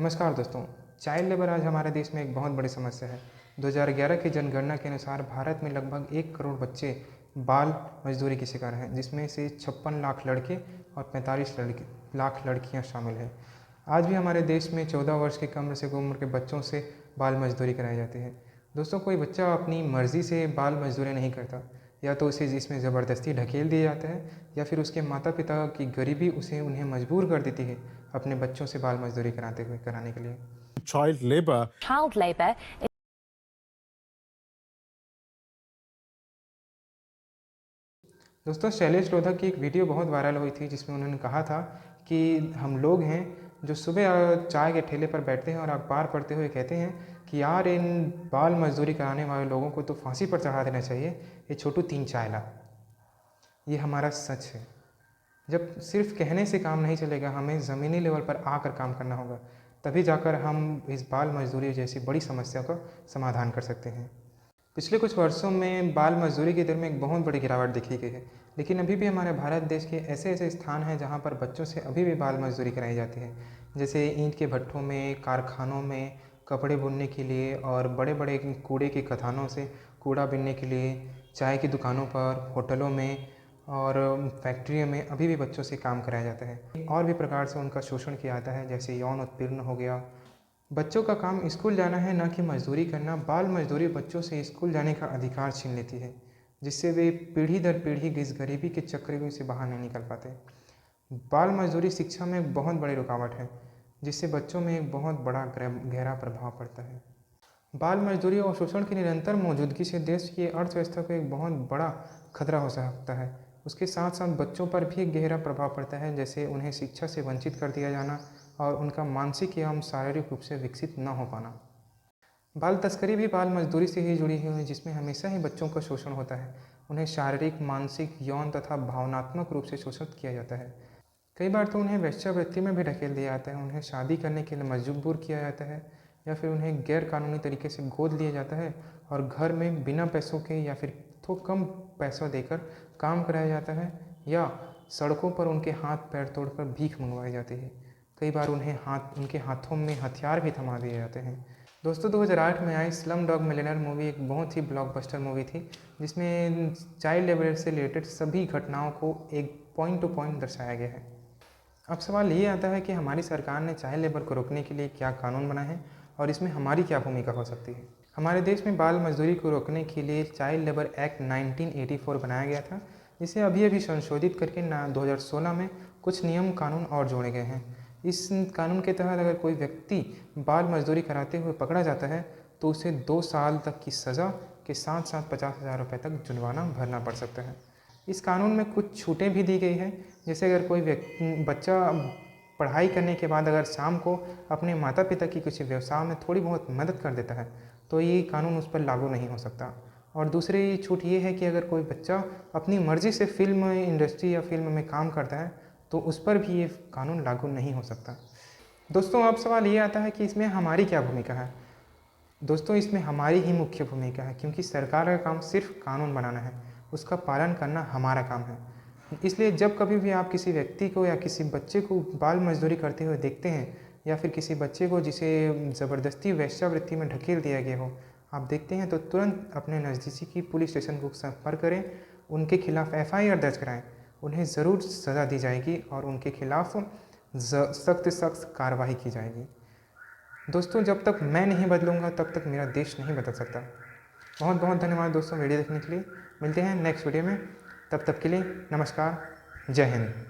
नमस्कार दोस्तों। Child labour आज हमारे देश में एक बहुत बड़ी समस्या है। 2011 की जनगणना के अनुसार भारत में लगभग 1 करोड़ बच्चे बाल मजदूरी के शिकार हैं, जिसमें से 56 लाख लड़के और 45 लाख लड़कियां शामिल हैं। आज भी हमारे देश में 14 वर्ष की कम से कम उम्र के बच्चों से बाल मजदूरी कराई जाती है। दोस्तों, कोई बच्चा अपनी मर्ज़ी से बाल मजदूरी नहीं करता। या तो उसे इसमें ज़बरदस्ती ढकेल दिया जाता है, या फिर उसके माता पिता की गरीबी उन्हें मजबूर कर देती है अपने बच्चों से बाल मजदूरी कराने के लिए। Child labor. Child labour दोस्तों, शैलेश लोधा की एक वीडियो बहुत वायरल हुई थी, जिसमें उन्होंने कहा था कि हम लोग हैं जो सुबह चाय के ठेले पर बैठते हैं और अखबार पढ़ते हुए कहते हैं कि यार, इन बाल मजदूरी कराने वाले लोगों को तो फांसी पर चढ़ा देना चाहिए, ये छोटू 3 चाय ला। ये हमारा सच है। जब सिर्फ कहने से काम नहीं चलेगा, हमें ज़मीनी लेवल पर आकर काम करना होगा, तभी जाकर हम इस बाल मजदूरी जैसी बड़ी समस्या का समाधान कर सकते हैं। पिछले कुछ वर्षों में बाल मजदूरी की दर में एक बहुत बड़ी गिरावट देखी गई है, लेकिन अभी भी हमारे भारत देश के ऐसे ऐसे स्थान हैं जहां पर बच्चों से अभी भी बाल मजदूरी कराई जाती है। जैसे ईंट के भट्ठों में, कारखानों में, कपड़े बुनने के लिए और बड़े बड़े कूड़े के खदानों से कूड़ा बीनने के लिए, चाय की दुकानों पर, होटलों में और फैक्ट्रियों में अभी भी बच्चों से काम कराया जाता है। और भी प्रकार से उनका शोषण किया जाता है, जैसे यौन उत्पीड़न हो गया। बच्चों का काम स्कूल जाना है, ना कि मजदूरी करना। बाल मजदूरी बच्चों से स्कूल जाने का अधिकार छीन लेती है, जिससे वे पीढ़ी दर पीढ़ी इस गरीबी के चक्रव्यूह से बाहर नहीं निकल पाते। बाल मजदूरी शिक्षा में एक बहुत बड़ी रुकावट है, जिससे बच्चों में एक बहुत बड़ा गहरा प्रभाव पड़ता है। बाल मजदूरी और शोषण की निरंतर मौजूदगी से देश की अर्थव्यवस्था को एक बहुत बड़ा खतरा हो सकता है। उसके साथ साथ बच्चों पर भी एक गहरा प्रभाव पड़ता है, जैसे उन्हें शिक्षा से वंचित कर दिया जाना और उनका मानसिक एवं शारीरिक रूप से विकसित न हो पाना। बाल तस्करी भी बाल मजदूरी से ही जुड़ी हुई है, जिसमें हमेशा ही बच्चों का शोषण होता है। उन्हें शारीरिक, मानसिक, यौन तथा भावनात्मक रूप से शोषित किया जाता है। कई बार तो उन्हें वेश्यावृत्ति में भी ढकेल दिया जाता है। उन्हें शादी करने के लिए मजबूर किया जाता है, या फिर उन्हें गैर कानूनी तरीके से गोद लिया जाता है और घर में बिना पैसों के या फिर तो कम पैसा देकर काम कराया जाता है, या सड़कों पर उनके हाथ पैर तोड़कर भीख मंगवाई जाती है। कई बार उनके हाथों में हथियार भी थमा दिए जाते हैं। दोस्तों, 2008 में आई स्लम डॉग मिलियनेयर मूवी एक बहुत ही ब्लॉकबस्टर मूवी थी, जिसमें चाइल्ड लेबर से रिलेटेड सभी घटनाओं को एक पॉइंट टू पॉइंट दर्शाया गया है। अब सवाल ये आता है कि हमारी सरकार ने चाइल्ड लेबर को रोकने के लिए क्या कानून बनाए हैं और इसमें हमारी क्या भूमिका हो सकती है। हमारे देश में बाल मजदूरी को रोकने के लिए चाइल्ड लेबर एक्ट 1984 बनाया गया था, जिसे अभी अभी संशोधित करके 2016 में कुछ नियम कानून और जोड़े गए हैं। इस कानून के तहत अगर कोई व्यक्ति बाल मजदूरी कराते हुए पकड़ा जाता है, तो उसे 2 साल तक की सज़ा के साथ साथ 50,000 रुपये तक जुर्माना भरना पड़ सकता है। इस कानून में कुछ छूटें भी दी गई हैं, जैसे अगर कोई बच्चा पढ़ाई करने के बाद अगर शाम को अपने माता पिता की किसी व्यवसाय में थोड़ी बहुत मदद कर देता है, तो ये कानून उस पर लागू नहीं हो सकता। और दूसरी छूट ये है कि अगर कोई बच्चा अपनी मर्ज़ी से फिल्म इंडस्ट्री या फिल्म में काम करता है, तो उस पर भी ये कानून लागू नहीं हो सकता। दोस्तों, अब सवाल ये आता है कि इसमें हमारी क्या भूमिका है। दोस्तों, इसमें हमारी ही मुख्य भूमिका है, क्योंकि सरकार का काम सिर्फ कानून बनाना है, उसका पालन करना हमारा काम है। इसलिए जब कभी भी आप किसी व्यक्ति को या किसी बच्चे को बाल मजदूरी करते हुए देखते हैं, या फिर किसी बच्चे को जिसे ज़बरदस्ती वेश्यावृत्ति में ढकेल दिया गया हो, आप देखते हैं, तो तुरंत अपने नज़दीकी पुलिस स्टेशन को संपर्क करें, उनके खिलाफ़ FIR दर्ज कराएं। उन्हें ज़रूर सज़ा दी जाएगी और उनके खिलाफ़ सख्त सख्त कार्रवाई की जाएगी। दोस्तों, जब तक मैं नहीं बदलूँगा, तब तक मेरा देश नहीं बदल सकता। बहुत बहुत धन्यवाद दोस्तों वीडियो देखने के लिए। मिलते हैं नेक्स्ट वीडियो में। तब तक के लिए नमस्कार, जय हिंद।